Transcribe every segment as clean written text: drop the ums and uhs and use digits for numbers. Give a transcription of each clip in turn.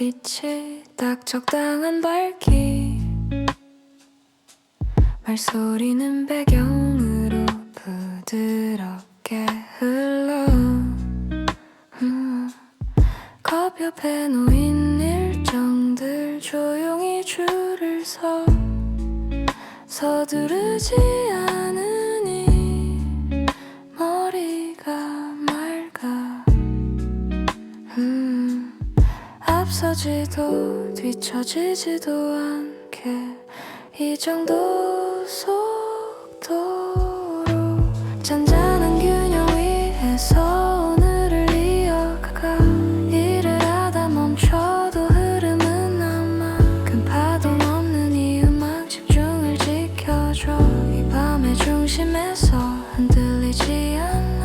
빛이 딱 적당한 밝기, 말소리는 배경으로 부드럽게 흘러. 컵 옆에 놓인 일정들 조용히 줄을 서. 서두르지 않으니 머리가 맑아. 앞서지도 뒤처지지도 않게 이 정도 속도로 잔잔한 균형 위에서 오늘을 이어가. 일을 하다 멈춰도 흐름은 아마 큰 파도 없는 이 음악 집중을 지켜줘. 이 밤의 중심에서 흔들리지 않아.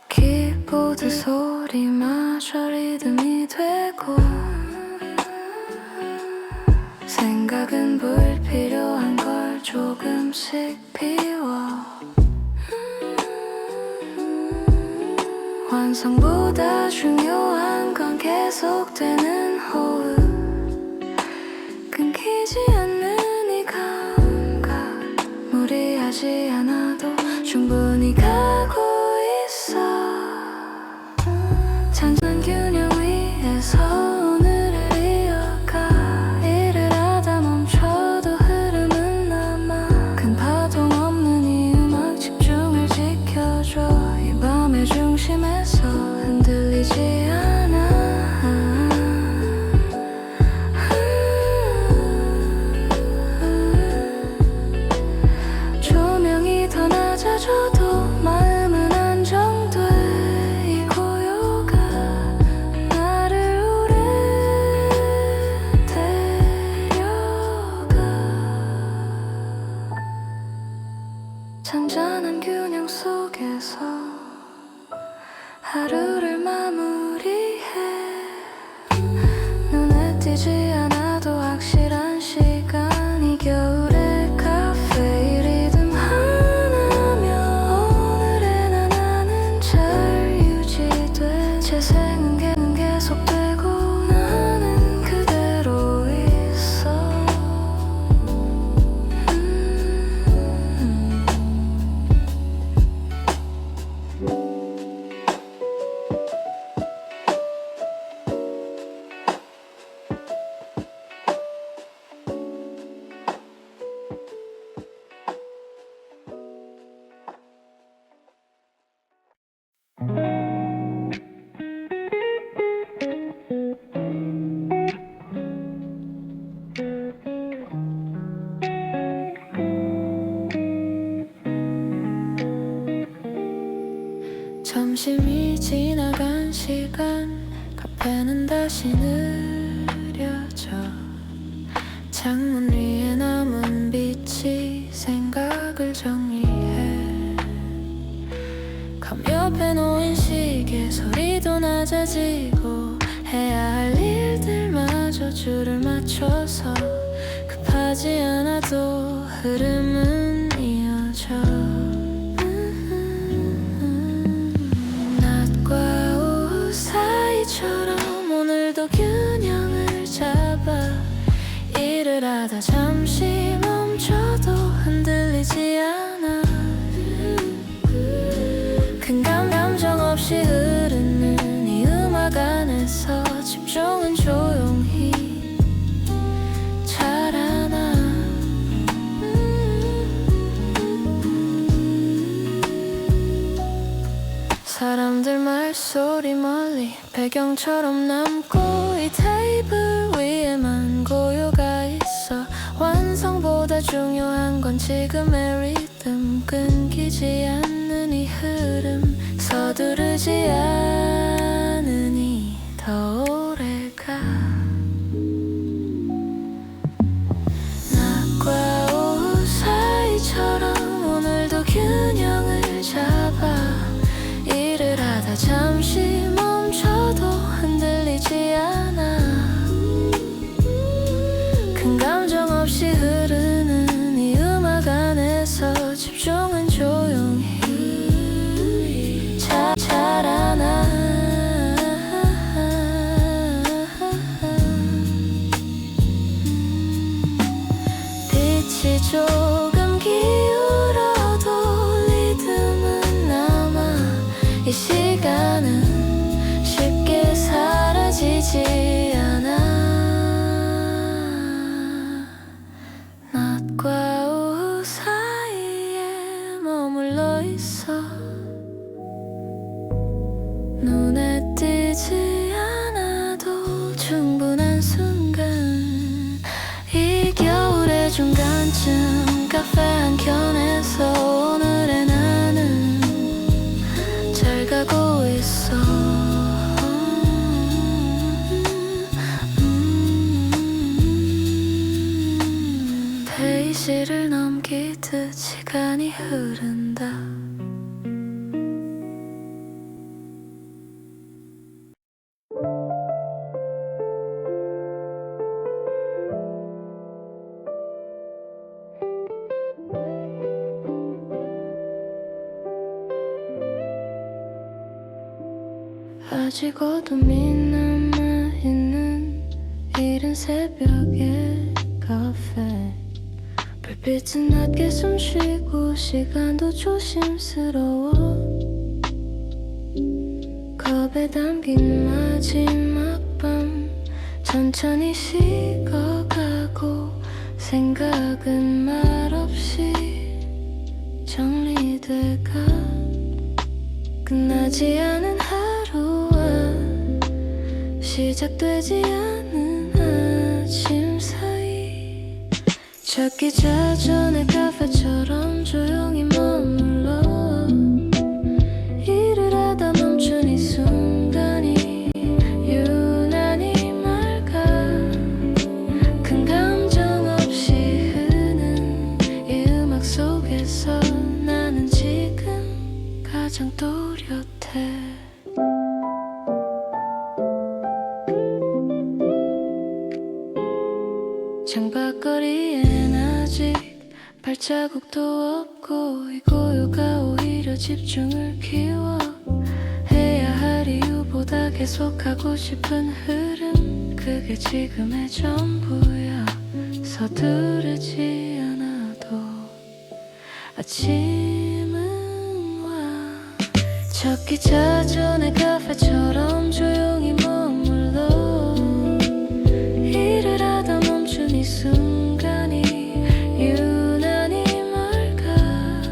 키보드 소리마저 리듬이 되고, 생각은 불필요한 걸 조금씩 비워. 완성보다 중요한 건 계속되는 호흡, 끊기지 않는 이 감각. 무리하지 않아도 충분히 가고 있어. 잔잔한 균형 위에서 오늘을 이어가. 일을 하다 멈춰도 흐름은 남아. 큰 파동 없는 이 음악 집중을 지켜줘. 이 밤의 중심에서 흔들리지 않아. 조명이 더 낮아져도 마음은 안정돼. 이 고요가 나를 오래 데려가. 잔잔한 균형 속에서 하루를 마무리해. 눈에 띄지 않아도 확실한 시간. 이 겨울의 카페 리듬 하나면 오늘의 나는 잘 유지돼. 재생은 계속되고 나는 그대로 있어. 점심이 지나간 시간, 카페는 다시 느려져. 창문 위에 남은 빛이 생각을 정리해. 컵 옆에 놓인 시계 소리도 낮아지고, 해야 할 일들마저 줄을 맞춰서 급하지 않아도 흐름은 이어져. 오늘도 균형을 잡아. 일을 하다 잠시 멈춰도 흔들리지 않아. 큰 감정 없이 흐르는 이 음악 안에서 집중은 조용히 자라나. 사람들 말소리 멀리 배경처럼 남고, 이 테이블 위에만 고요가 있어. 완성보다 중요한 건 지금의 리듬, 끊기지 않는 이 흐름. 서두르지 않으니 더 오래가. 낮과 오후 사이처럼 오늘도 균형을 잡아. 일을 하다 잠시 멈춰도 흔들리지 않아. 늦은 카페 한켠에서 오늘의 나는 잘 가고 있어. 페이지를 넘기듯 시간이 흐른다. 아직 어둠이 남아있는 이른 새벽의 카페. 불빛은 낮게 숨쉬고 시간도 조심스러워. 컵에 담긴 마지막 밤 천천히 식어가고 생각은 말없이 정리돼가. 끝나지 않은 하루와 시작되지 않은 아침 사이, 찾기 전에 카페처럼 조용히 머물러 일을 하다 멈춘 이 순간이 유난히 맑아. 큰 감정 없이 흐는 이 음악 속에서 나는 지금 가장 또렷해. 창밖거리엔 아직 발자국도 없고 이 고요가 오히려 집중을 키워. 해야 할 이유보다 계속하고 싶은 흐름, 그게 지금의 전부야. 서두르지 않아도 아침은 와. 첫 기차 전에 카페처럼 조용히 머물러 일을 하다 멈춘 이 순간이 유난히 맑아.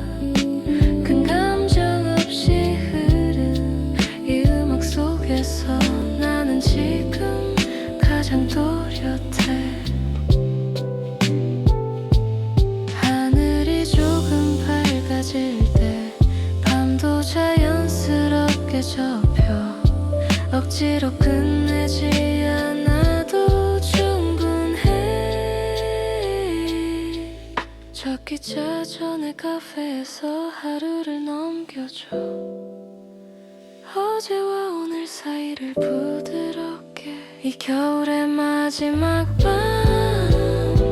큰 감정 없이 흐른 이 음악 속에서 나는 지금 가장 또렷해. 하늘이 조금 밝아질 때 밤도 자연스럽게 접혀. 억지로 끝내지 않아도 충분해. 첫 기차 전에 카페에서 하루를 넘겨줘. 어제와 오늘 사이를 부드럽게. 이 겨울의 마지막 밤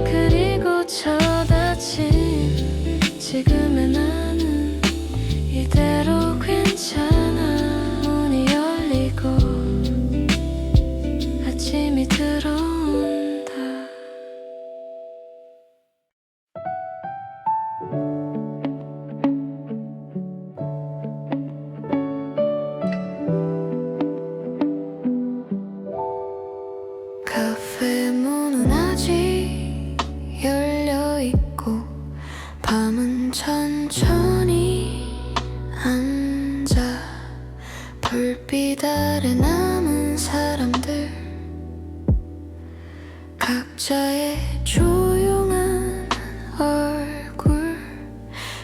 그리고 첫 아침, 지금의 나는 이대로 괜찮아. 문이 열리고 아침이 들어온다. 카페 문은 아직 열려있고 밤은 천천히 앉아. 불빛 아래 남은 사람들, 각자의 조용한 얼굴,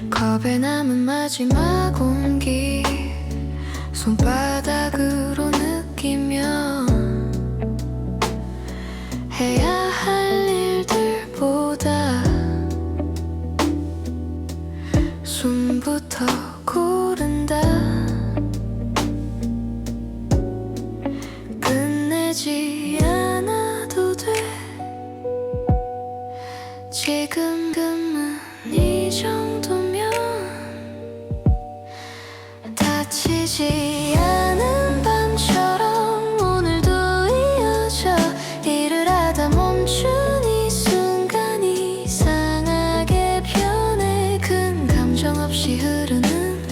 컵에 남은 마지막 온기 손바닥으로 느끼며 해야 할 일들보다 숨부터 고른다. 끝내지 않아도 돼. 지금은 이 정도면 다치지 않은 밤처럼 오늘도 이어져. 일을 하다 멈춘 이 순간이 이상하게 편해. 큰 감정 없이 흐르는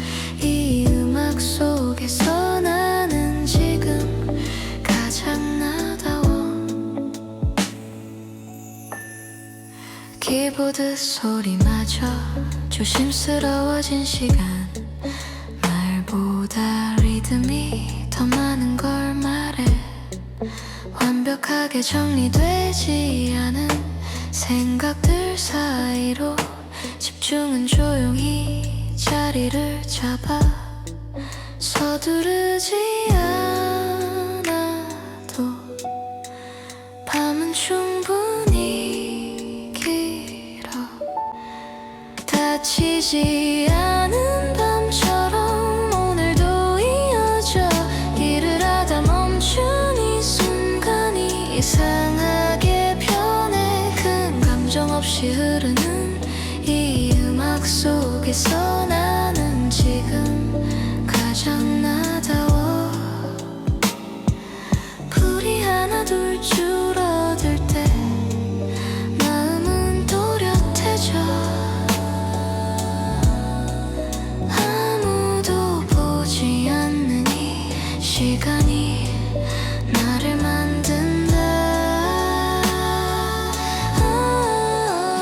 이 음악 속에서 나는 지금 가장 나다워. 키보드 소리마저 조심스러워진 시간, 말보다 리듬이 더 많은 걸 말해. 완벽하게 정리되지 않은 생각들 사이로 집중은 조용히 자리를 잡아 서두르지 않아도 밤은 충분히 길어 다치지 않은 밤처럼 오늘도 이어져 일을 하다 멈춘 이 순간이 이상하게 편해 큰 감정 없이 흐르는 이 음악 속에서 나는 지금 가장 나다워 불이 하나 둘 줄어들 때 마음은 또렷해져 아무도 보지 않는 이 시간이 나를 만든다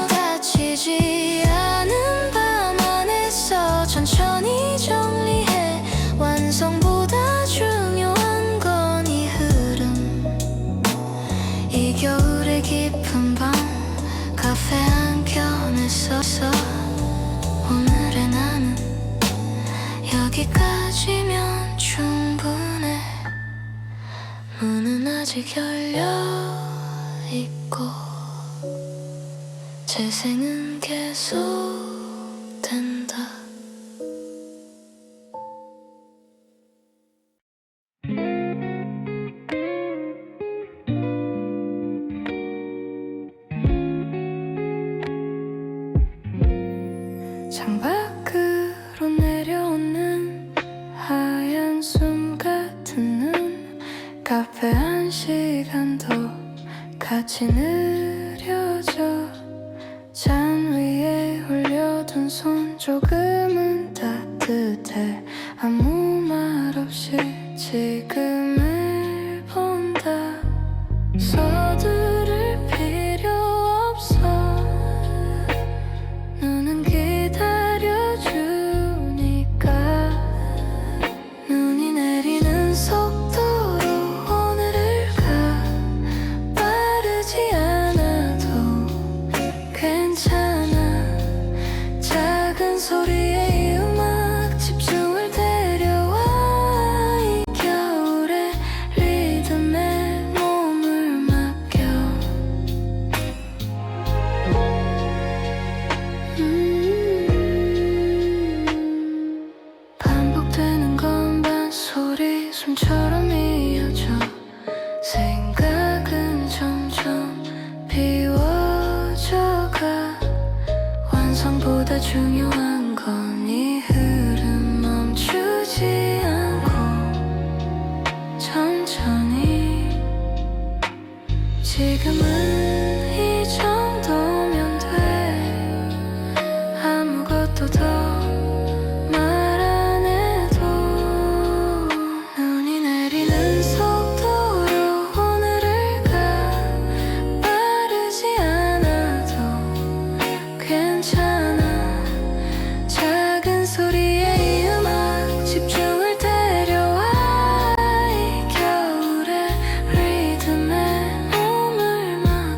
다치지 않은 밤 안에서 천천히 정리해 완성보다 중요한 건 이 흐름 이 겨울의 깊은 밤 카페 한 켠에 서서 오늘의 나는 여기까지면 충분해 문은 아직 열려있고 재생은 계속된다 창밖으로 내려오는 하얀 숨 같은 눈 카페 한 시간도 같이 느려져 잔 위에 올려둔 손 조금은 따뜻해 아무 말 없이 지금을 본다 서두를 필요 없어 눈은 기다려주니까 눈이 내리는 속도로 오늘을 가 빠르지 않아도 괜찮아 작은 소리에 이 음악 집중을 데려와 이 겨울의 리듬에 몸을 맡겨 반복되는 건반 소리 숨처럼 이어져 생각은 점점 비워져가 완성보다 중요한 건 이 흐름 멈추지 않고 천천히 지금은 이 정도면 돼 아무것도 더 말 안 해도 눈이 내리는 속도로 오늘을 가 빠르지 않아도 괜찮아 작은 소리에 이 음악 집중을 데려와 이 겨울의 리듬에 몸을 맡겨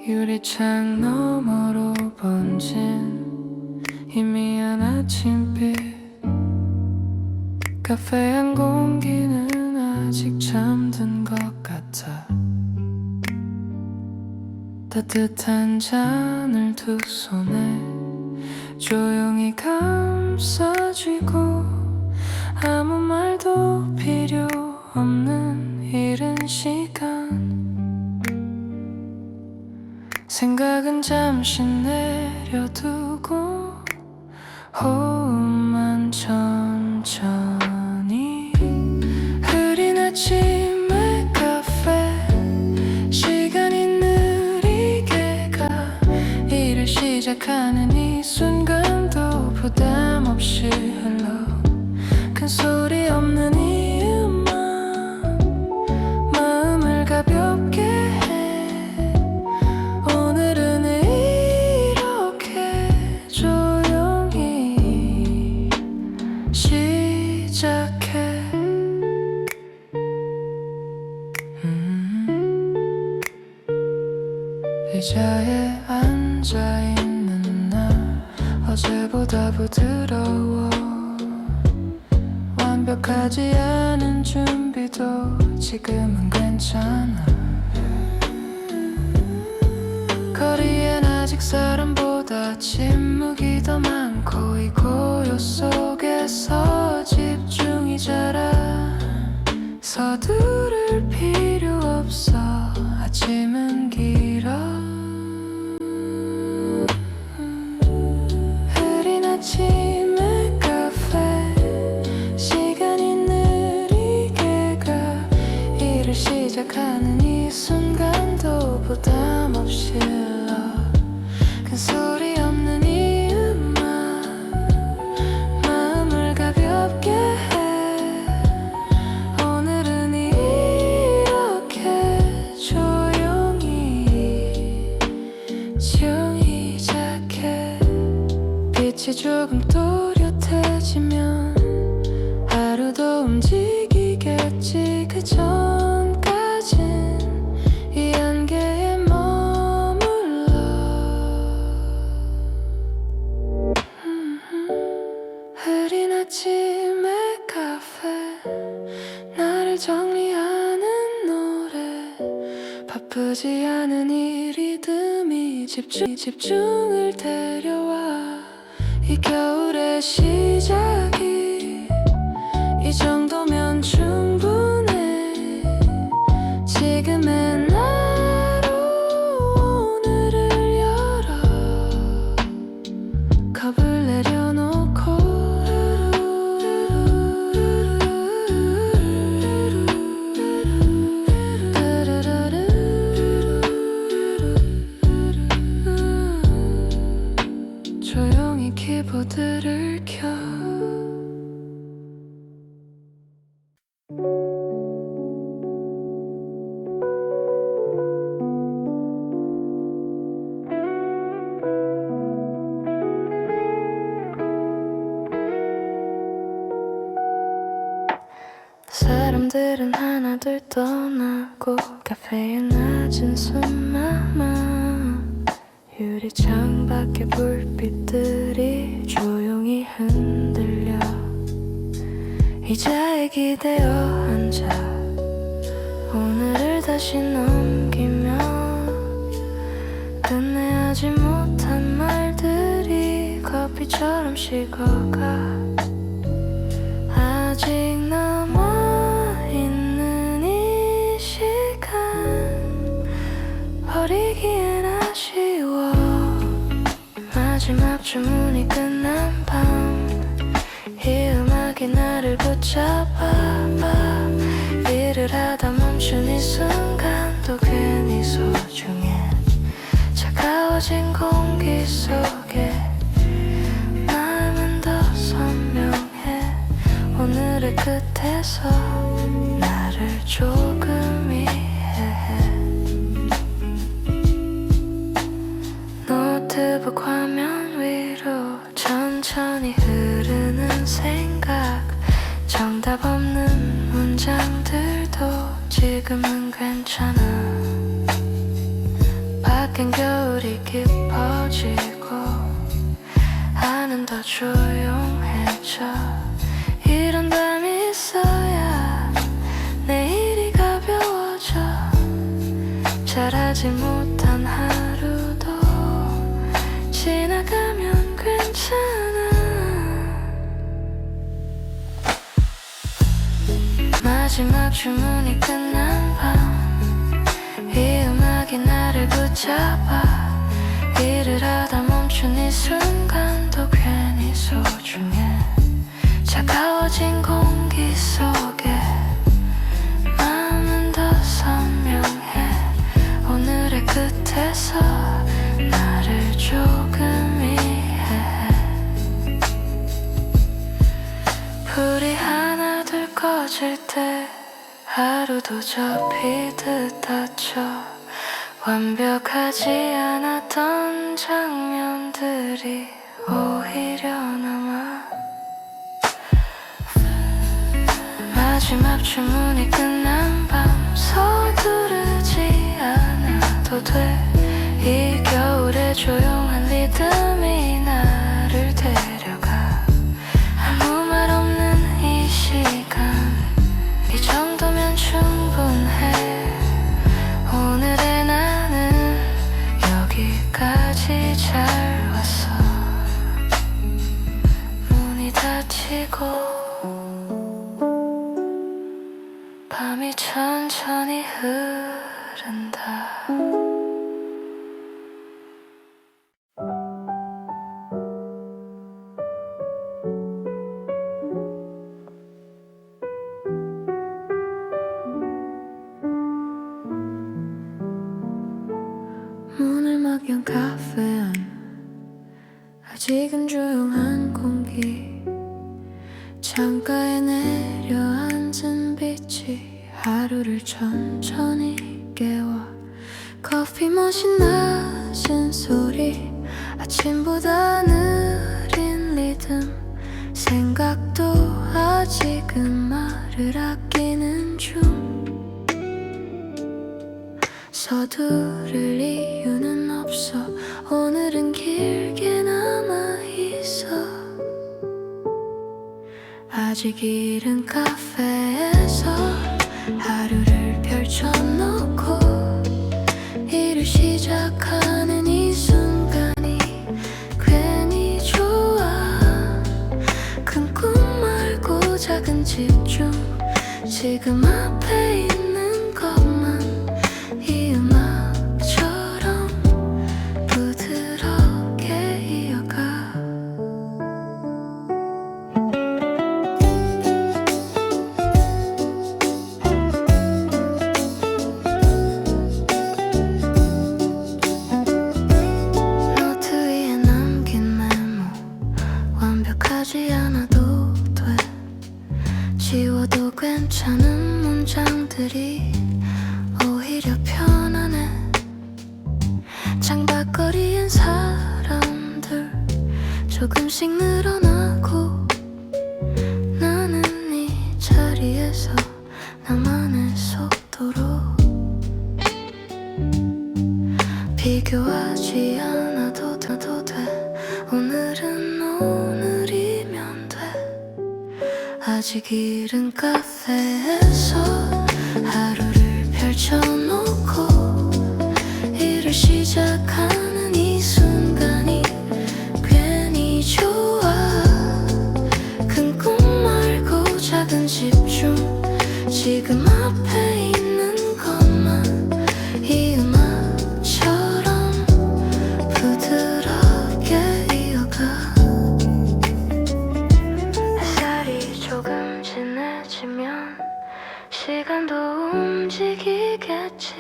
유리창 너머로 번진 희미한 아침빛 카페 안 공기는 아직 잠든 것 같아 따뜻한 잔을 두 손에 조용히 감싸쥐고 아무 말도 필요 없는 이른 시간 생각은 잠시 내려두고 호흡만 천천히 흐린 아침의 카페 시간이 느리게 가 일을 시작하는 이 순간도 부담 없이 흘러 큰 소리 없는 이 음악 마음을 가볍게 해 오늘은 이렇게 조용히 시작해 의자에 앉아있는 날 어제보다 부드러워 완벽하지 않은 준비도 지금은 괜찮아 거리엔 아직 사람보다 침묵이 더 많고 이 고요 속에서 집중이 자라 서두를 필요 없어 아침은 길어 흐린 아침의 카페 시간이 느리게 가 일을 시작하는 이 순간도 부담 없이 흘러 큰 소리 없는 이 음악 마음을 가볍게 해 오늘은 이렇게 조용히 시작해 빛이 조금 또렷해지면 하루도 움직이겠지 그 전까진 이 안개에 머물러 흐린 아침의 카페 나를 정리하는 노래 바쁘지 않은 이 리듬이 집중을 데려와 이 겨울의 시작이 이 정도면 충분해 지금의 나로 오늘을 열어 겁을 내려놓고 조용히 키보드를 켜 사람들은 하나둘 떠나고 카페에 낮은 숨만 유리창 밖에 불빛들이 조용히 흔들려 의자에 기대어 앉아 오늘을 다시 넘기며 끝내지 못한 말들이 커피처럼 식어가 아직 남아있는 이 시간 버리기엔 아쉬워 마지막 주문이 끝난 밤 이 음악이 나를 붙잡아 일을 하다 멈춘 이 순간도 괜히 소중해 차가워진 공기 속에 마음은 더 선명해 오늘의 끝에서 나를 조금 이해해 노트북 화면 위로 천천히 흐르는 생각 정답 없는 문장들도 지금은 괜찮아 밖엔 겨울이 깊어지고 하는 더 조용해져. 이런 밤이 있어야 내일이 가벼워져. 잘하지 못한 하루도 지나가면 괜찮아. 마지막 주문이 끝난 밤, 이 음악이 나를 붙잡아. 일을 하다 멈춘 이 순간도 괜히 소중해. 차가워진 공기 속에 마음은 더 선명해. 오늘의 끝에서 나를 조금 이해해. 불이 하나 둘 꺼질 때 하루도 접히듯 다쳐. 완벽하지 않았던 장면들이 오히려 남아. 마지막 주문이 끝난 밤, 서두르지 않아도 돼. 이 겨울의 조용한 리듬이 나를 데려가. 아무 말 없는 이 시간, 이 정도면 충분해. 오늘의 나는 여기까지 잘 왔어. 문이 닫히고 밤이 천천히 흐른다. 문을 막 연 카페 안, 아직은 조용한 공기. 창가에 내려앉은 빛이 하루를 천천히 깨워. 커피 머신 낮은 소리, 아침보다 느린 리듬. 생각도 아직은 말을 아끼는 중. 서두를 이유는 없어. 오늘은 길게 남아있어. 아직 이른 카페에서 하루를 펼쳐놓고 일을 시작하는 이 순간이 괜히 좋아. 큰 꿈 말고 작은 집중. 지금 앞에 있는 것만 이 음악처럼 부드럽게 이어가. 노트 위에 남긴 메모, 완벽하지 않아도 돼. 지워도 괜찮은 문장들이 오히려 편안해. 창밖거리엔 사람들 조금씩 늘어나고, 나는 이 자리에서 나만의 속도로. 비교하지 않아도 돼. 오늘은 오늘이면 돼. 아직 이른 카페에서 하루를 펼쳐놓고 일을 시작하는 이 순간이 괜히 좋아. 큰 꿈 말고 작은 집중. 지금 앞에 있는 것만 이 음악처럼 부드럽게 이어가. 햇살이 조금 진해지면 시간도 움직이겠지.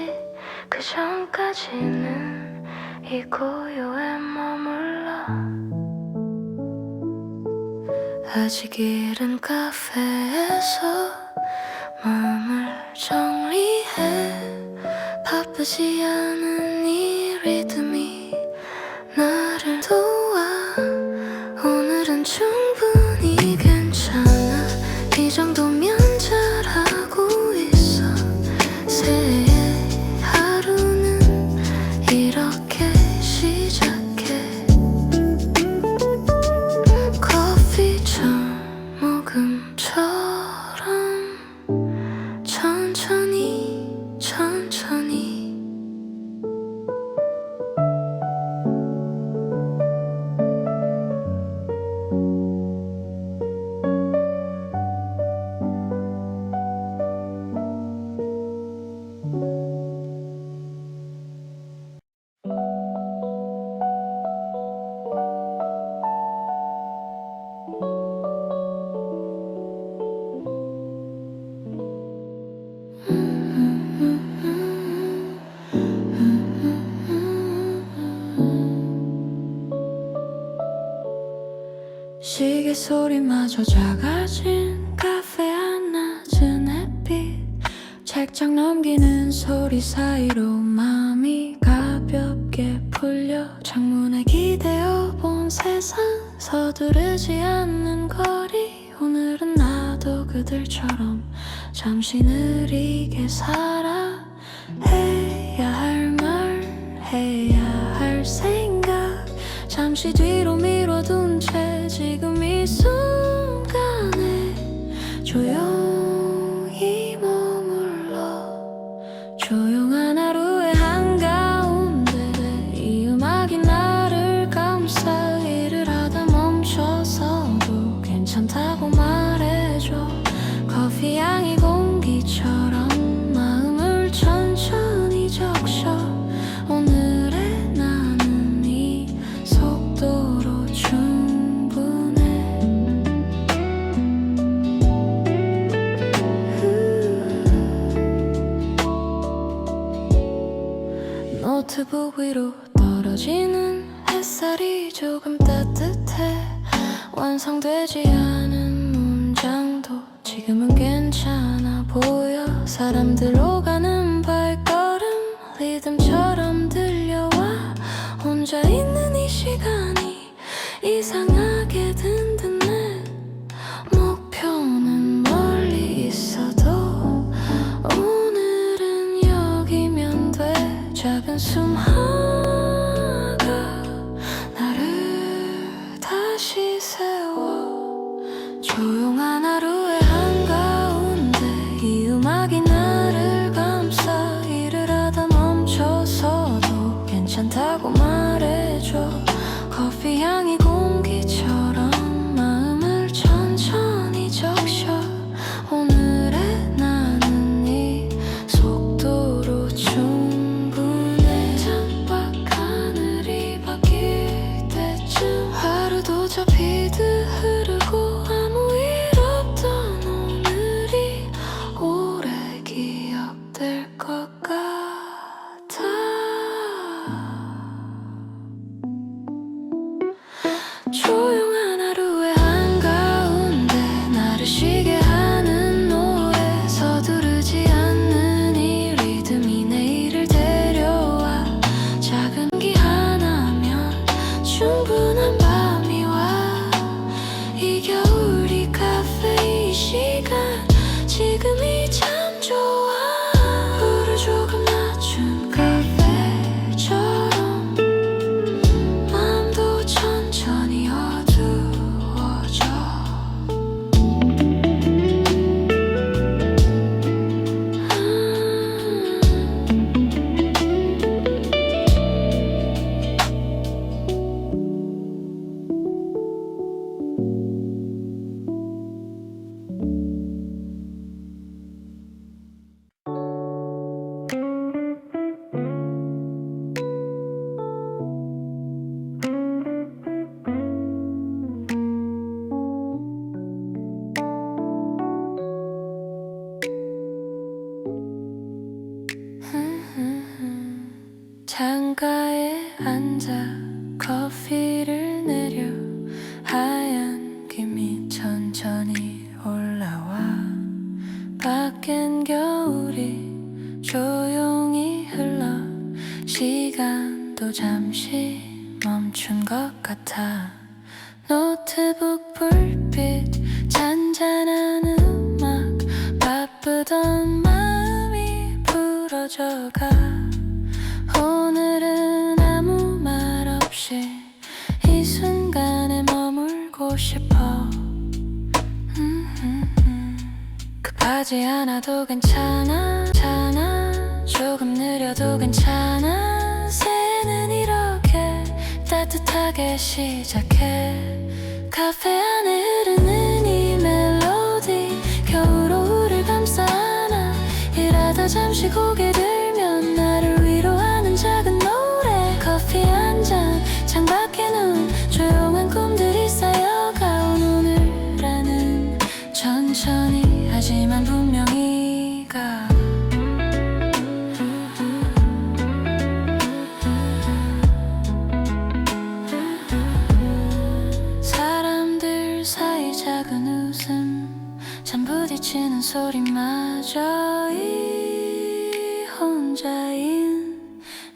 그 전까지는 이 고요에 머물러. 아직 이른 카페에서 마음을 정리해. 바쁘지 않은 이 리듬이 나를 도와. 오늘은 충분히 괜찮아. 이 정도면 잘하고 있어. 새해 하루는 이렇게 소리마저 작아진 카페 안 낮은 햇빛 책장 넘기는 소리 사이로 마음이 가볍게 풀려 창문에 기대어 본 세상 서두르지 않는 거리 오늘은 나도 그들처럼 잠시 느리게 살아 해야 할 말 해야 할 생각 잠시 뒤로 미뤄둔 채 지금 이 순간에 조용히 머물러 조용한 하루의 한가운데 이 음악이 나를 감싸 일을 하다 멈춰서도 괜찮다고 말해줘 커피 향이 공기처럼 마음을 천천히 적셔 오늘의 나는 이 속도로 충분해 노트북 위로 떨어지는 햇살이 조금 따뜻해 완성되지 않은 문장도 지금은 괜찮아 보여 사람들 오가는 발걸음 리듬처럼 들려와 혼자 있는 이 시간이 이상하게 든든해 목표는 멀리 있어도 오늘은 여기면 돼 작은 숨 하나가 나를 다시 세워 조용한 하루의 한가운데 이 음악이 나를 감싸 일을 하다 멈춰서도 괜찮다고 말해줘 커피 향이 공기처럼 마음을 천천히 적셔 오늘의 나는 이 속도로 충분해 창밖 하늘이 바뀔 때쯤 하루도 잡히듯 흐르고 아무 일 없던 오늘이 오래 기억될 것 같아 조용한 하루의 한가운데 나를 쉬게 하는 노래 서두르지 않는 이 리듬이 내일을 데려와 작은 기 하나면 충분한 밤이 와 이 겨울 이 카페 이 시간 지금이 참 좋아 불을 조금 낮춘 카페처럼 마음도 천천히 어두워져 창가에 앉아 커피를 내려 하얀 김이 천천히 올라와 밖엔 겨울이 조용히 흘러 시간도 잠시 멈춘 것 같아 노트북 불빛 잔잔한 음악 바쁘던 마음이 풀어져가 오늘은 아무 말 없이 이 순간에 머물고 싶어 급하지 않아도 괜찮아 조금 느려도 괜찮아 새해는 이렇게 따뜻하게 시작해 카페 안에 흐르는 이 멜로디 겨울 오후를 감싸 안아 일하다 잠시 고개 들면 나를 위로하는 작은 노래 커피 한 잔 창밖에 눈 조용한 꿈들이 쌓여가온 오늘 하는 천천히 하지만 분명히 가 사람들 사이 마저이 혼자인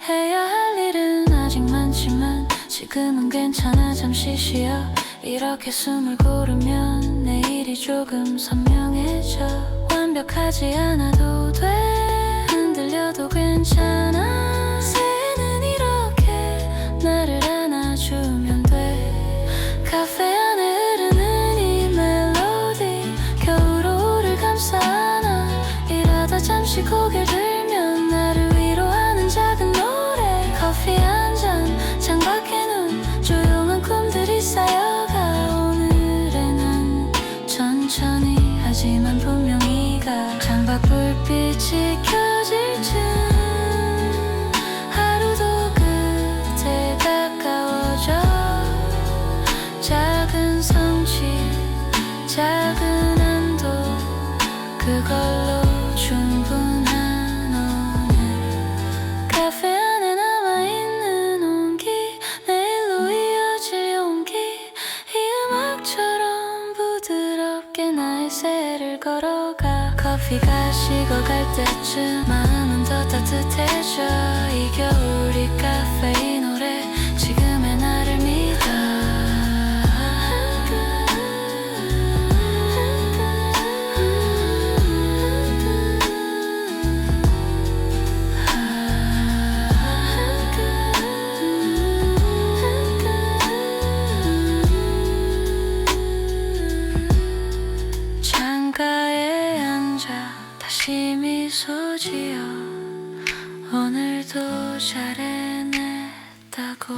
해야 할 일은 아직 많지만 지금은 괜찮아 잠시 쉬어 이렇게 숨을 고르면 내일이 조금 선명해져 완벽하지 않아도 돼 흔들려도 괜찮아 새는 이렇게 나를 안아주면 돼 카페 안에 흐르는 이 멜로디 겨울호를 감싸 안아 일하다 잠시 고개를 들면 나를 위로하는 작은 노래 커피 한 잔 창밖에 눈 조용한 꿈들이 쌓여가 오늘의 난 천천히 하지만 분명히 가 창밖 불빛이 켜질 쯤 하루도 끝에 가까워져 작은 성취 작은 안도 그걸로 충분한 오늘 카페 안에 남아있는 온기 내일로 이어질 용기 이 음악처럼 부드럽게 나의 새를 걸어가 커피가 식어갈 때쯤 마음은 더 따뜻해져 이 겨울이 카페 이 노래 지금의 나를 믿어 창가에 앉아 다시 미소 지어 오늘도 잘 해냈다고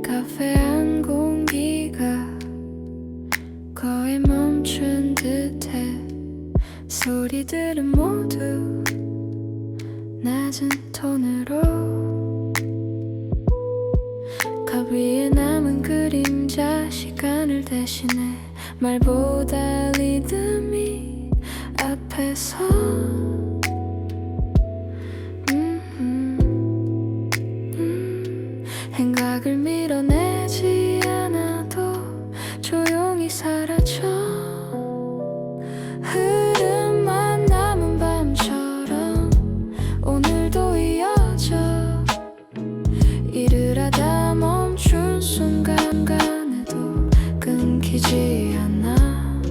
카페 안 공기가 거의 멈춘 듯해 소리들은 모두 낮은 톤으로 컵 위에 남은 그림자 시간을 대신해 말보다 리듬이 앞에서 행각을 밀어내지 않아도 조용히 사라져 흐름만 남은 밤처럼 오늘도 이어져 일을 하다 멈춘 순간간에도 끊기지 않아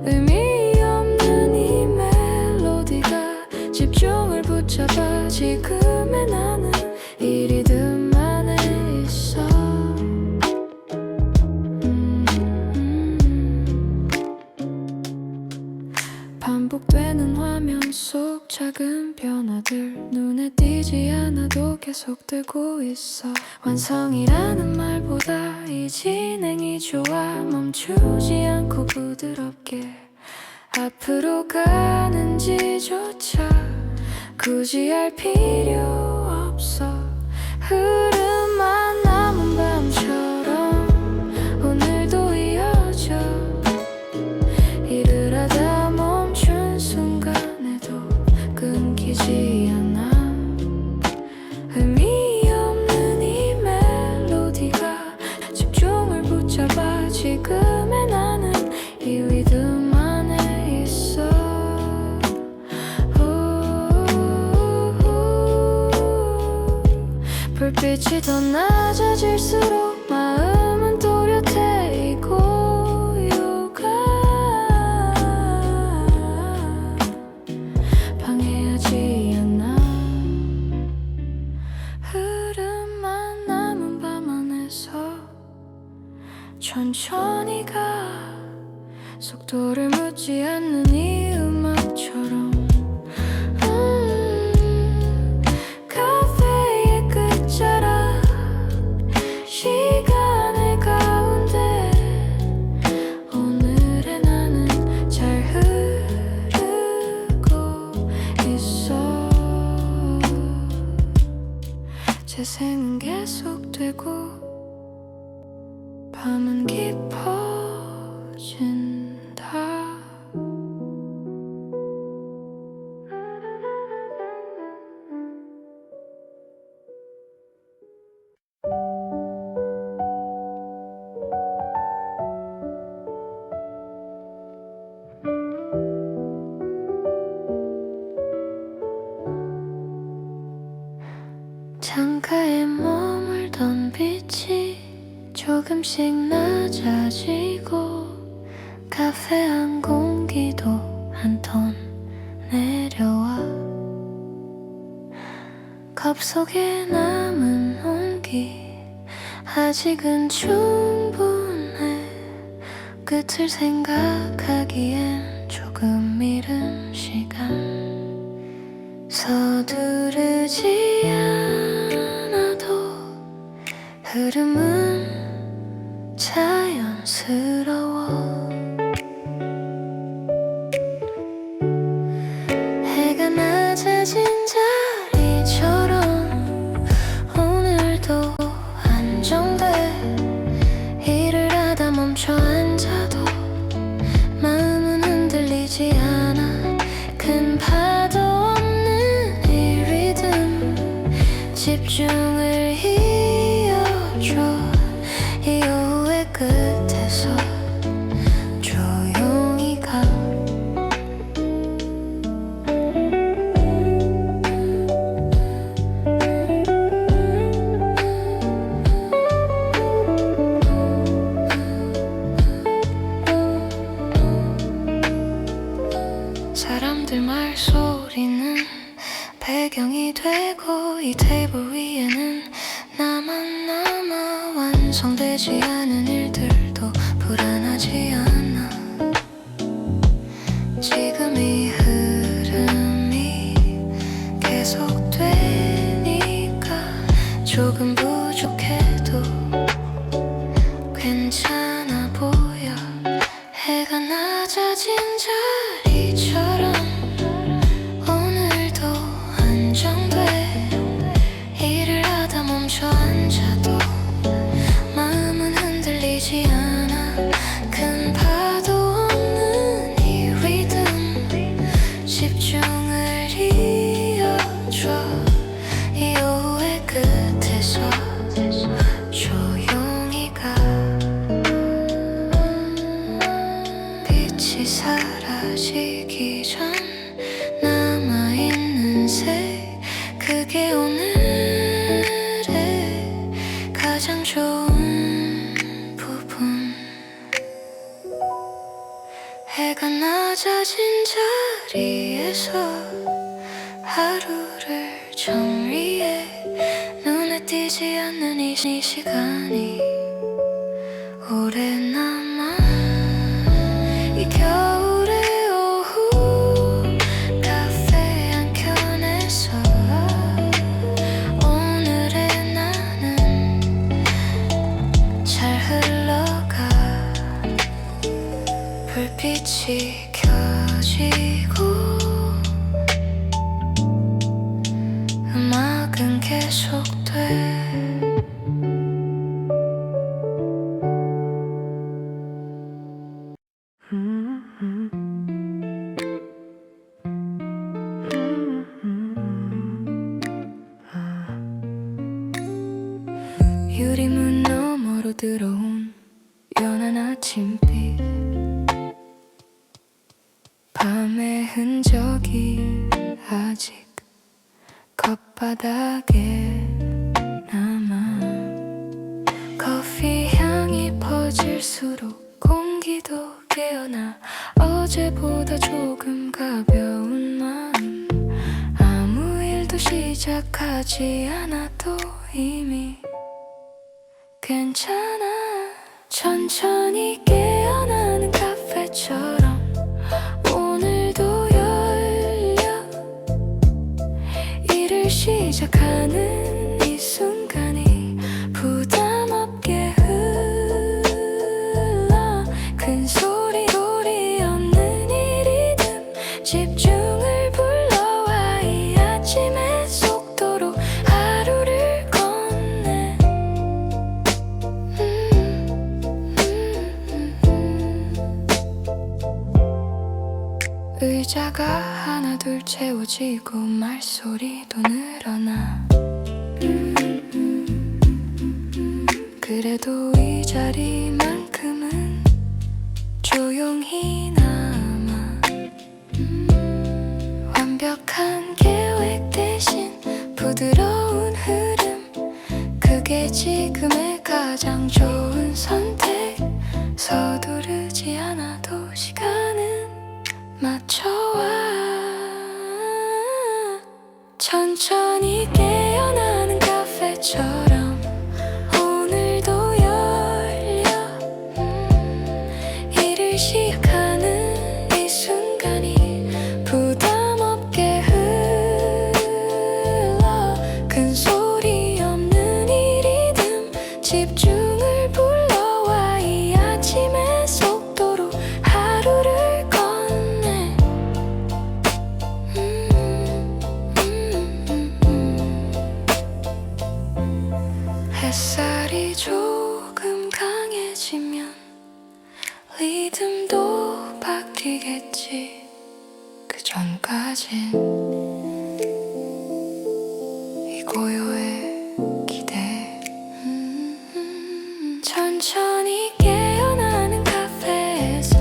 의미 없는 이 멜로디가 집중을 붙잡아 지금의 나는 이 리듬 안에 있어 반복되는 화면 속 작은 변화들 눈에 띄지 않아도 계속되고 있어 완성이라는 말보다 이 진행이 좋아 멈추지 않고 부드럽게 앞으로 가는지조차 굳이 알 필요 없어 흐름만 남은 밤처럼 오늘도 이어져 일을 하다 멈춘 순간에도 끊기지 않아 의미 없는 이 멜로디가 집중을 붙잡아 지금의 나는 이 리듬 안에 있어 불빛이 더 낮아질수록 마음은 또렷해 이 고요가 방해하지 않아 흐름만 남은 밤 안에서 천천히 가 속도를 묻지 않는 이 음악처럼 카페의 끝자락 시간의 가운데 오늘의 나는 잘 흐르고 있어 재생은 계속되고 밤은 깊어진 조금씩 낮아지고 카페 안 공기도 한 톤 내려와 컵 속에 남은 온기 아직은 충분해 끝을 생각하기엔 조금 이른 시간 서두르지 않아도 흐름은 자연스러워 해가 낮아진 자리처럼 오늘도 안정돼 일을 하다 멈춰 앉아도 마음은 흔들리지 않아 큰 파도 없는 이 리듬 집중을 이어줘 이 오후의 끝에서 조용히 가 사람들 말소리는 배경이 되고 이 테이블 위에는 나만 남아 완성되지 않은 일들도 불안하지 않아 지금 이 흐름이 계속되니까 조금 부족해도 괜찮아 보여 해가 낮아진 자리처럼 오늘도 안정돼 일을 하다 멈춰 앉아도 마음은 흔들리지 않아 큰 파도 없는 이 리듬 집중을 이어줘 이 오후의 끝에서 조용히 가 빛이 사라지기 전 남아있는 색 그게 오늘의 가장 좋은 부분 해가 낮아진 자리에서 하루를 정리해 눈에 띄지 않는 이 시간이 오래 남아 이 겨울의 오후 카페 한 켠에서 오늘의 나는 잘 흘러가 불빛이 켜지고 음악은 계속돼 유리문 너머로 들어온 연한 아침빛 밤의 흔적이 아직 컵바닥에 남아 커피 향이 퍼질수록 공기도 깨어나 어제보다 조금 가벼운 마음 아무 일도 시작하지 않아도 이미 괜찮아 천천히 깨어나는 카페처럼 오늘도 열려 일을 시작하는 이 순간이 부담 없게 흘러 큰 소리 없는 이 리듬 집중을 불러와 이 아침의 속도로 하루를 건네 의자가 하나 둘 채워지고 말소리도 늘어나 그래도 이 자리만큼은 조용히 남아 완벽한 계획 대신 부드러운 흐름 그게 지금의 가장 가장 좋은 선택. 서두르지 않아도 시간은 맞춰와. 천천히 깨어나는 카페처럼 오늘도 열려. 일을 시작하는 이 순간이 부담 없게 흘러. 큰 소리 없는 이 리듬 집중을 불러와. 이 아침의 속도로 하루를 건네. 햇살이 조금 강해지면 리듬도 바뀌겠지. 그 전까진 이 고요의 기대. 천천히 깨어나는 카페에서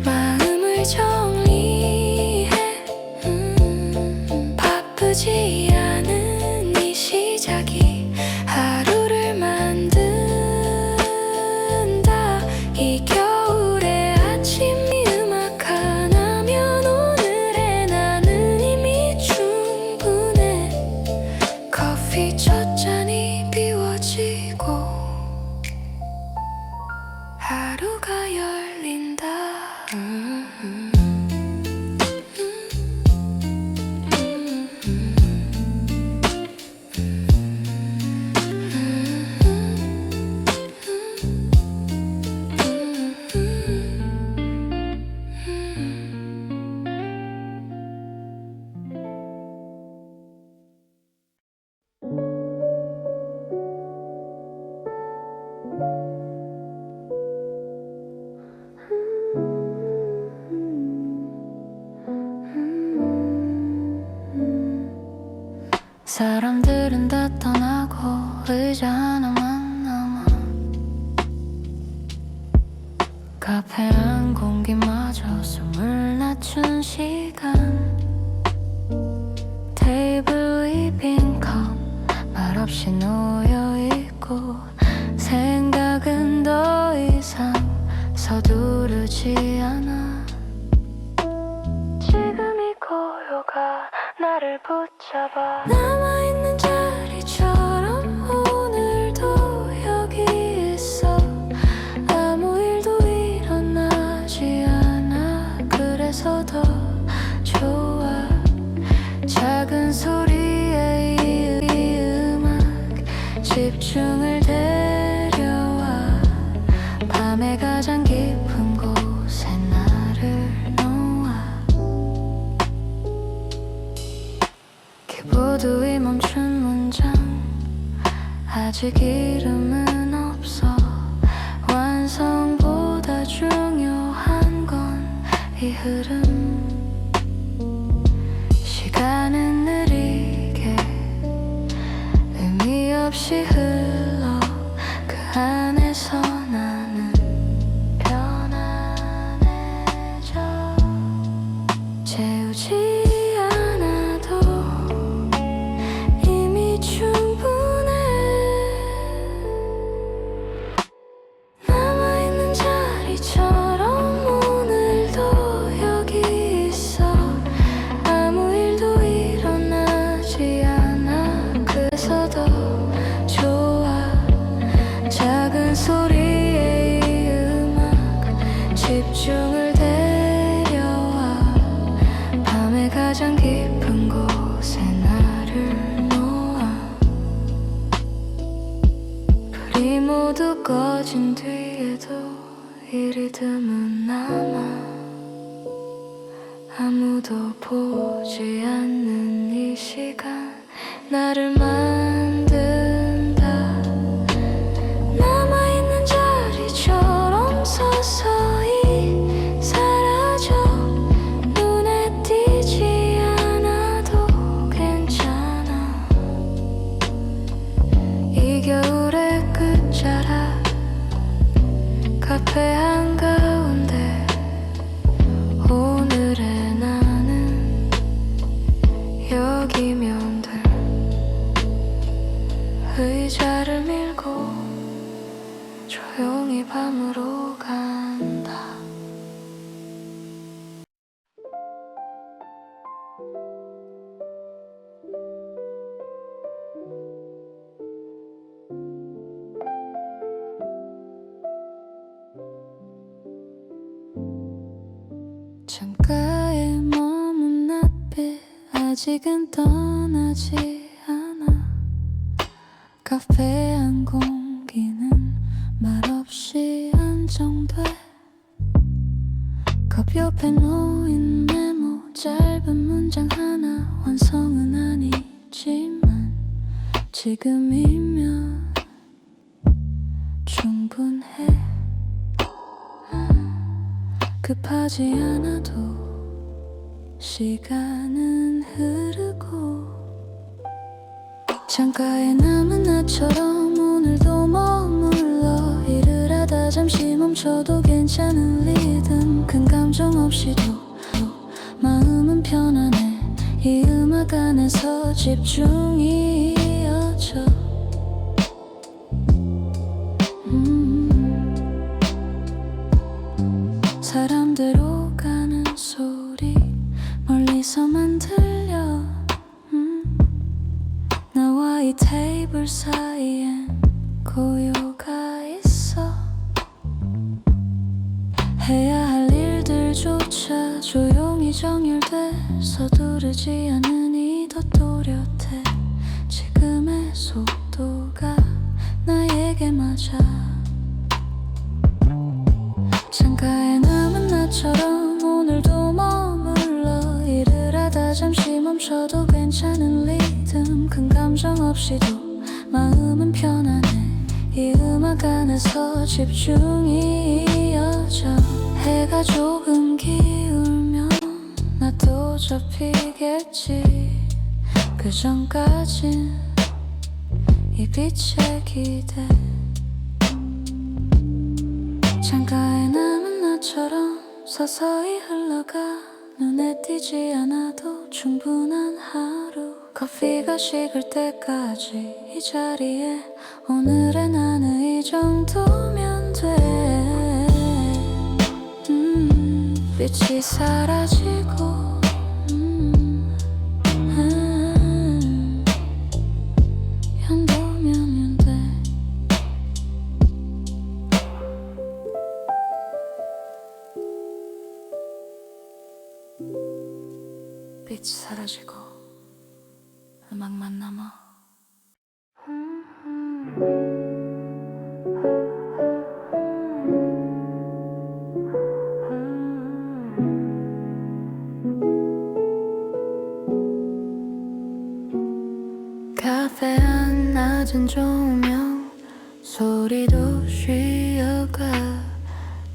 마음을 정리해. 바쁘지 않은 이 시작이 하루를 만든다. 이 겨울의 아침이 음악 하나면 오늘의 나는 이미 충분해. 커피 첫 잔이 비워지고 하루가 열린다. 사람들은 다 떠나고 의자 하나만 남아. 카페 안 공기마저 숨을 낮춘 시간. 테이블 위 빈 컵 말없이 놓여있고 생각은 더 이상 서두르지 않아. 지금 이 고요가 나를 붙잡아. 남아있는 자리처럼 오늘도 여기 있어. 아무 일도 일어나지 않아. 그래서 더 좋아. 작은 소리에 이 음악 집중을 데려와. 밤의 가장 깊은 곳에 나를 키보드 위 멈춘 문장. 아직 이름은 없어. 완성보다 중요한 건 이 흐름. 시간은 느리게 의미 없이 흘러. 그 안에서 나는 편안해져. 채우지 소리에 이 음악 집중을 데려와. 밤의 가장 깊은 곳에 나를 놓아. 불이 모두 꺼진 뒤에도 이 리듬은 남아. 아무도 보지 않는 이 시간 나를 만든다. 남아있는 자리처럼 서서히 사라져. 눈에 띄지 않아도 괜찮아. 이 겨울의 끝자락 카페 한가운데 오늘의 나는 여기면 돼. 아직은 떠나지 않아. 카페 안 공기는 말없이 안정돼. 컵 옆에 놓인 메모, 짧은 문장 하나, 완성은 아니지만 지금이면 충분해. 급하지 않아도 시간은 흐르고, 창가에 남은 나처럼 오늘도 머물러 일을 하다 잠시 멈춰도 괜찮은 리듬. 큰 감정 없이도 마음은 편안해. 이 음악 안에서 집중이 이어져. 사람들 오가는 소리 멀리서만 들려. 나와 이 테이블 사이엔 고요가 있어. 해야 할 일들조차 조용히 정렬돼. 서두르지 않으니 더 또렷해. 지금의 속도가 나에게 맞아. 창가에 남은 나처럼 오늘도 머물러 일을 하다 잠시 멈춰도 괜찮은 리듬. 큰 감정 없이도 마음은 편안해. 이 음악 안에서 집중이 이어져. 해가 조금 기울면 나도 접히겠지. 그 전까진 이 빛에 기대. 창가에 남은 나처럼 서서히 흘러가. 눈에 띄지 않아도 충분한 하루. 커피가 식을 때까지 이 자리에 오늘의 나는 이 정도면 돼. 빛이 사라지고 연도면 돼. 빛이 사라지고 음악만 남아. 카페 안 낮은 조명 소리도 쉬어가.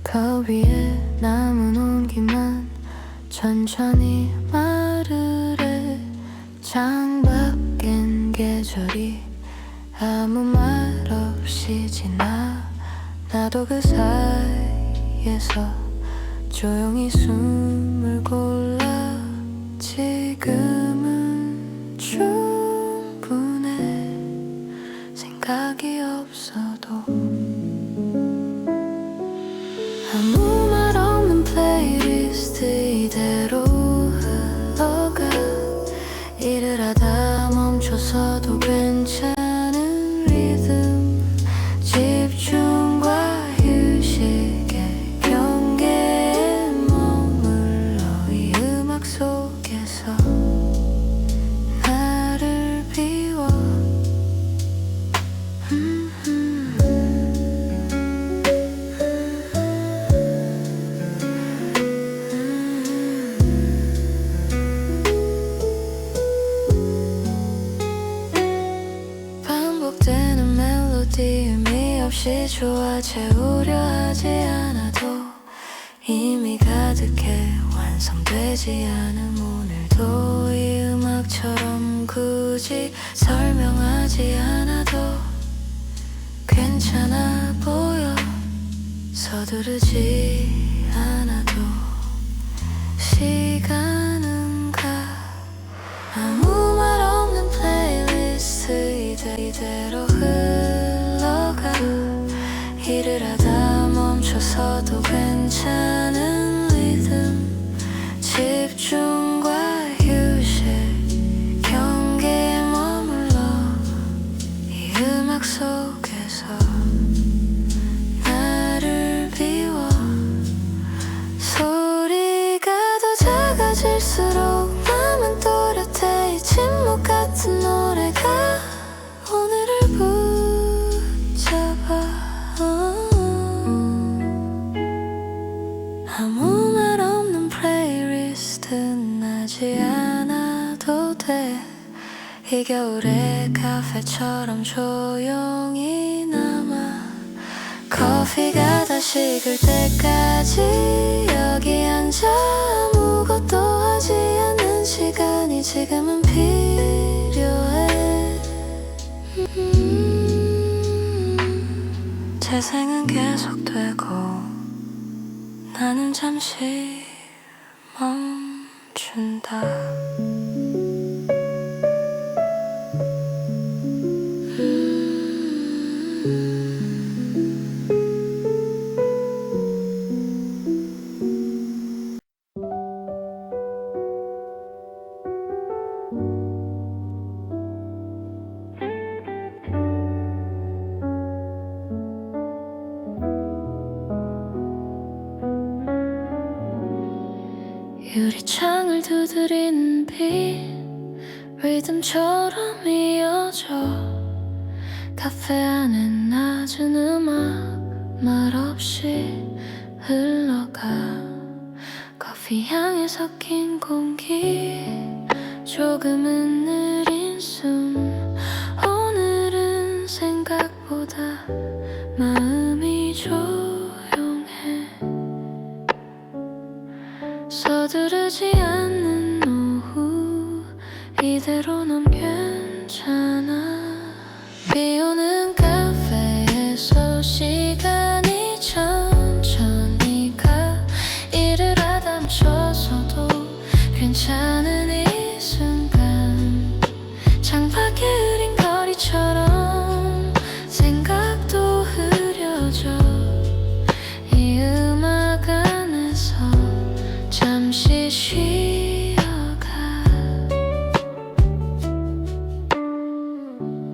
컵 위에 남은 온기만 천천히 마르래. 창밖엔 계절이 아무 말 없이 지나. 나도 그 사이에서 조용히 숨을 골라. 지금은 충분해. 생각이 없어도 아무 말 없는 플레이리스트 이대로 흘러가. 일을 하다 멈춰서도 괜찮은 리듬. 집중과 휴식의 경계에 머물러 이 음악 속에서 나를 비워. 반복되는 멜로디 의미 없이 좋아. 채우려 하지 않아도 이미 가득해. 완성되지 않은 오늘도 이 음악처럼 굳이 설명하지 않아도 괜찮아 보여. 서두르지 않아도 시간은 가. 아무 말 없는 플레이리스트 이대로 흘러가. 일을 하다 멈춰서도 괜찮은 리듬. 집중과 휴식 경계에 머물러 이 음악 속에서 나를 비워. 소리가 더 작아질수록 마음은 또렷해. 이 겨울에 카페처럼 조용히 남아 커피가 다 식을 때까지 여기 앉아 아무것도 하지 않는 시간이 지금은 필요해. 재생은 계속되고 나는 잠시 멈춘다. 유리창을 두드리는 비 리듬처럼 이어져 카페 안엔 낮은 음악 말없이 흘러가 커피 향에 섞인 공기 조금은 느린 숨 오늘은 생각보다 마음이 조용해 서두르지 않는 오후 이대로 넌 괜찮아 비 오는 카페에서 시간이 천천히 가 일을 하다 멈춰서도 괜찮은 이 순간 창밖에 흐린 거리처럼 생각도 흐려져 이 음악 안에서 잠시 쉬어가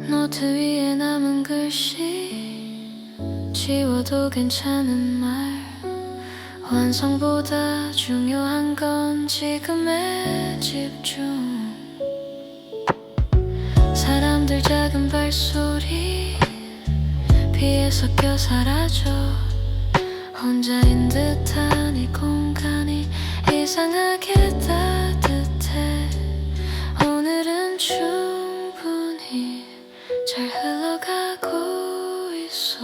노트 위에 남은 글씨 지워도 괜찮은 말 완성보다 중요한 건 지금의 집중 사람들 작은 발소리 비에 섞여 사라져 혼자인 듯한 이 공간이 이상하게 따뜻해 오늘은 충분히 잘 흘러가고 있어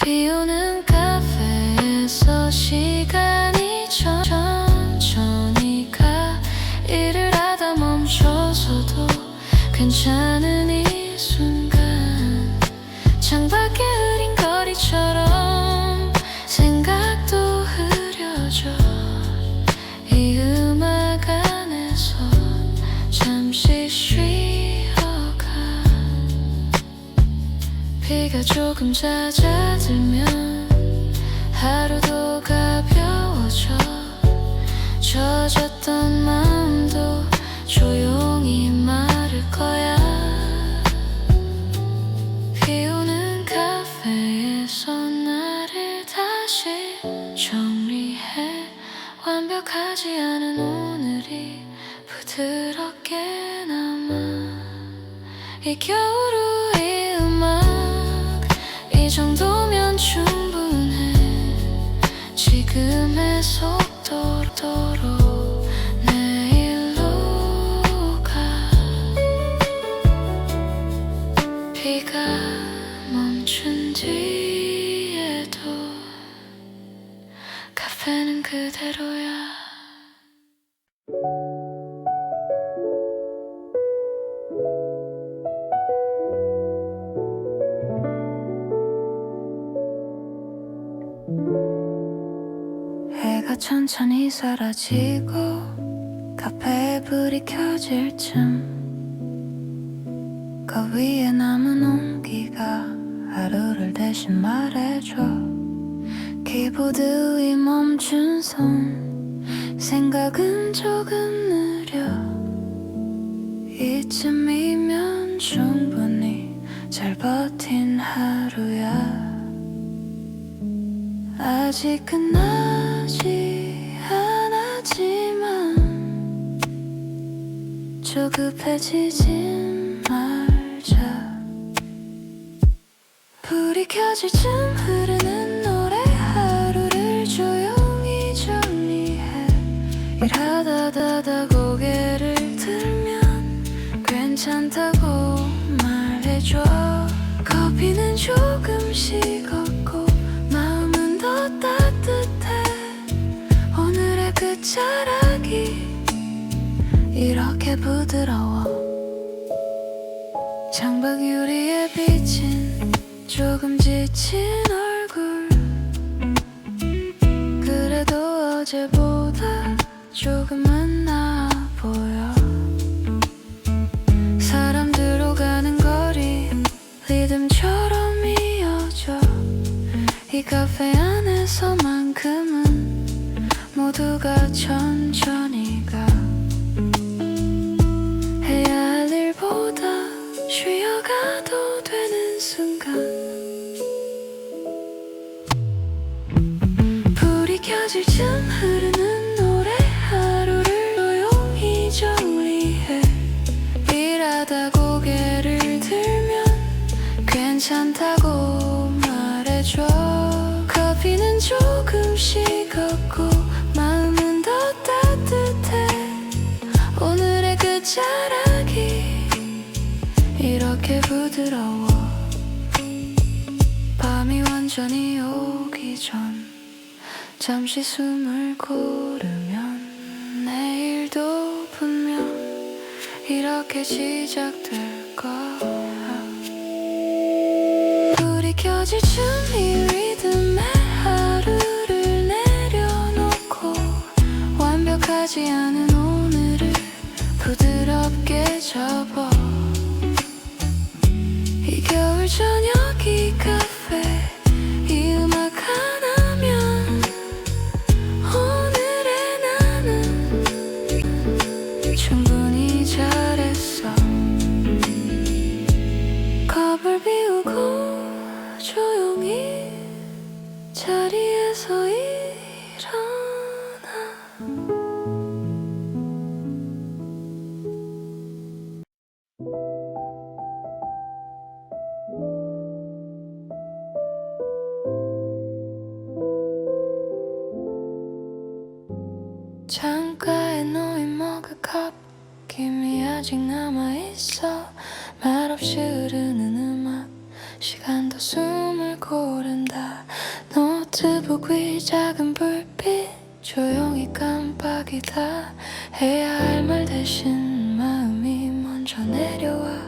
비 오는 카페에서 시간이 천천히 가 일을 하다 멈춰서도 괜찮은 이 순간 창밖에 흐린 거리처럼 생각도 흐려져 이 음악 안에서 잠시 쉬어가 비가 조금 잦아들면 하루도 가벼워져 젖었던 마음도 조용히 마를 거야 비 오는 카페에서 나를 다시 정리해 완벽하지 않은 오늘이 부드럽게 남아 이 겨울 후 이 음악 이 정도면 충분해 지금의 속도로 내일로 가 비가 멈춘 뒤에도 카페는 그대로야 해가 천천히 사라지고 카페에 불이 켜질 쯤 그 위에 남은 온기가 하루를 대신 말해줘 키보드 위 멈춘 손 생각은 조금 느려 이쯤이면 충분히 잘 버틴 하루야 아직 끝나지 않았지만 조급해지진 말자 불이 켜질 쯤 흐르는 노래 하루를 조용히 정리해 일하다 고개를 들면 괜찮아 괜찮다고 말해줘. 커피는 조금 식었고 마음은 더 따뜻해. 오늘의 끝자락이 이렇게 부드러워. 창밖 유리에 비친 조금 지친 얼굴. 그래도 어제보다 조금은 나아 보여. 사람들 오가는 거리 리듬처럼 이어져. 이 카페 안에서만큼은 모두가 천천히 가. 해야 할 일보다 쉬어가도 되는 순간. 불이 켜질 쯤 흐르는 노래 하루를 조용히 정리해. 일하다 고개를 들면 괜찮다고 말해줘. 커피는 조금 식었고 마음은 더 따뜻해. 오늘의 끝자락이 이렇게 부드러워. 밤이 완전히 오기 전 잠시 숨을 고르면 내일도 분명 이렇게 시작될 거야. 불이 켜질 쯤 이 리듬에 하루를 내려놓고 완벽하지 않은 오늘을 부드럽게 접어. 이 겨울 저녁 이 카페 이 음악 하나면 오늘의 나는 충분히 잘했어. 컵을 비우고 조용히 자리에서 일어나. 창가에 놓인 머그컵 김이 아직 남아있어. 말없이 흐르는 음악 시간도 숨을 고른다. 노트북 위 작은 불빛 조용히 깜빡이다. 해야 할 말 대신 마음이 먼저 내려와.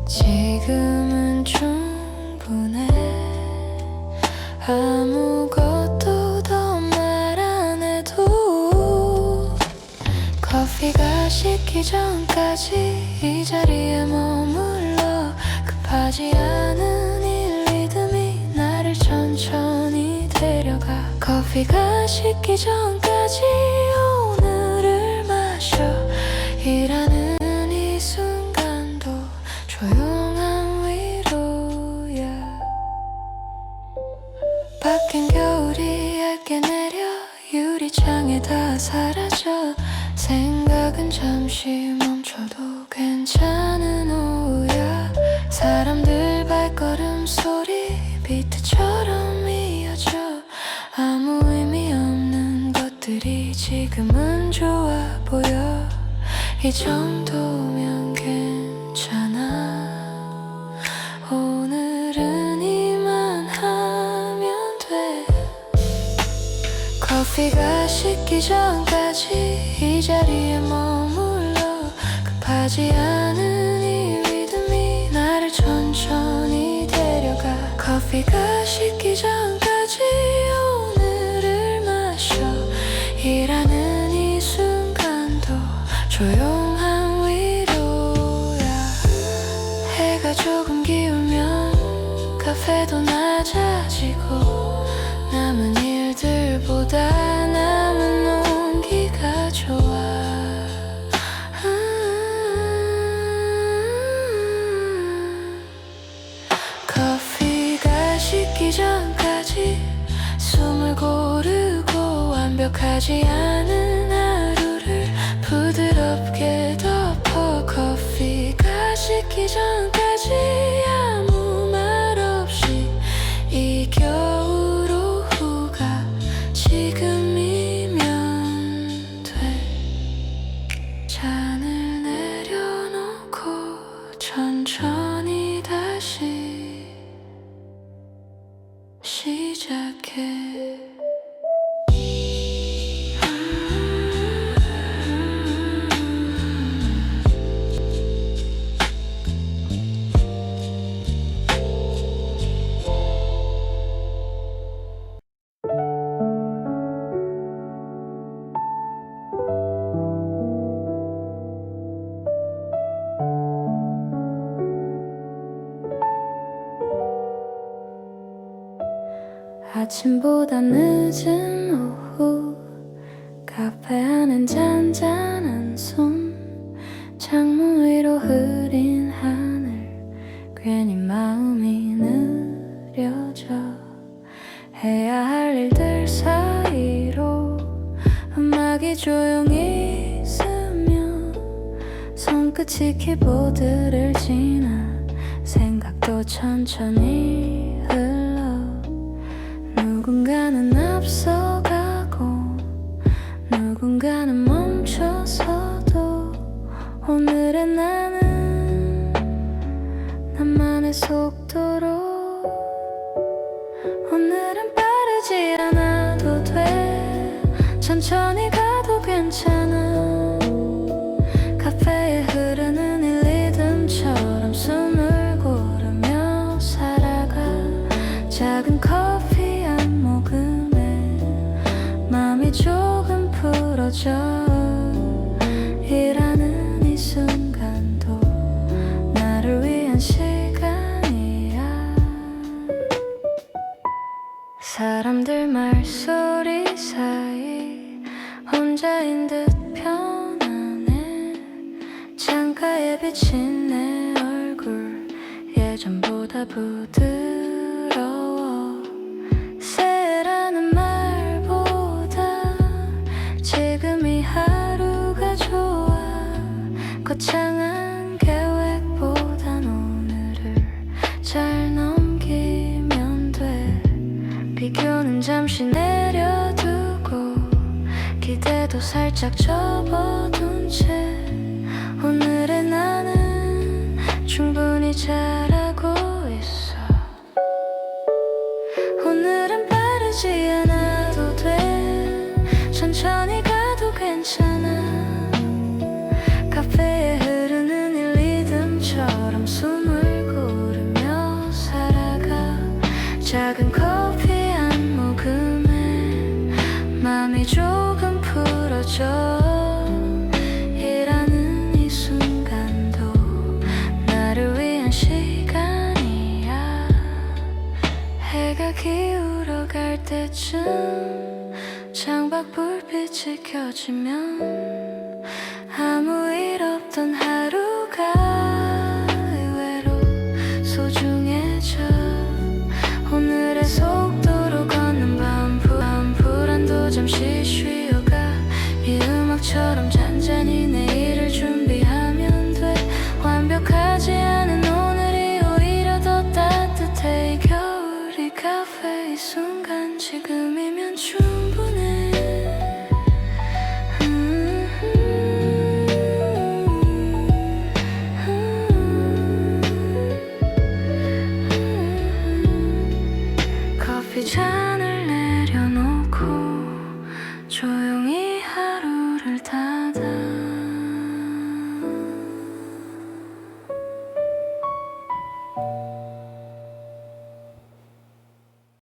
지금은 충분해. 아무것도 더 말 안 해도 커피가 식기 전까지 이 자리에 머물러. 급하지 않은 이 리듬이 나를 천천히 데려가. 커피가 식기 전까지 오늘을 마셔. 일하는 이 순간도 조용한 위로야. 밖엔 겨울이 얇게 내려 유리창에 다 사라져. 생각은 잠시 멈춰도 괜찮은 오후야. 사람들 발걸음 소리 비트처럼 이어져. 아무 의미 없는 것들이 지금은 좋아 보여. 이 정도면 괜찮아. 오늘은 이만하면 돼. 커피가 식기 전까지 이 자리에 머물러. 급하지 않은 이 리듬이 나를 천천히 데려가. 커피가 식기 전까지 오늘을 마셔. 일하는 이 순간도 조용한 위로야. 해가 조금 기울면 카페도 낮아지고 남은 일들보다 남은 온기가 좋아. 커피가 식기 전까지 숨을 고르고 완벽하지 않은 하루를 부드럽게 덮어. 커피가 식기 전까지 아무 말 없이 이 겨울 오후가 지금이면 돼. 잔을 내려 아침보다 늦은 오후 카페 안엔 잔잔한 손 창문 위로 흐린 하늘 괜히 마음이 느려져 해야 할 일들 사이로 음악이 조용히 스며 손끝이 키보드를 지나 생각도 천천히 흘러 누군가는 앞서가고 누군가는 멈춰서도 오늘의 나는 나만의 속도로 오늘은 빠르지 않아도 돼 천천히 가도 괜찮아 카페에 흐르는 이 리듬처럼 숨을 고르며 살아가 작은 커피 한 모금에 마음이 조금 풀어져 일하는 이 순간도 나를 위한 시간이야 사람들 말소리 사이 혼자인 듯 편안해 창가에 비친 내 얼굴 예전보다 부드러워 새라는 말보다 지금 이 하루가 좋아 거창한 계획보단 오늘을 잘 넘기면 돼 비교는 잠시 내려두고 기대도 살짝 접어둔 채 오늘의 나는 충분히 잘하고 있어 오늘은 빠르지 않아도 돼 천천히 가도 괜찮아 카페에 흐르는 이 리듬처럼 숨을 고르며 살아가 작은 커피 한 모금에 맘이 조금 풀어져 일하는 이 순간도 나를 위한 시간이야 해가 기울어 갈 때쯤 창밖 불빛이 켜지면 아무 일 없던 하루가 의외로 소중해져 오늘의 속도로 걷는 밤 불안도 잠시 쉬어가 이 음악처럼 잔잔히 내일을 준비하면 돼 완벽하지 않은 오늘이 오히려 더 따뜻해 이 겨울이 카페 이 순간 지금이면 충분해 커피 잔을 내려놓고 조용히 하루를 닫아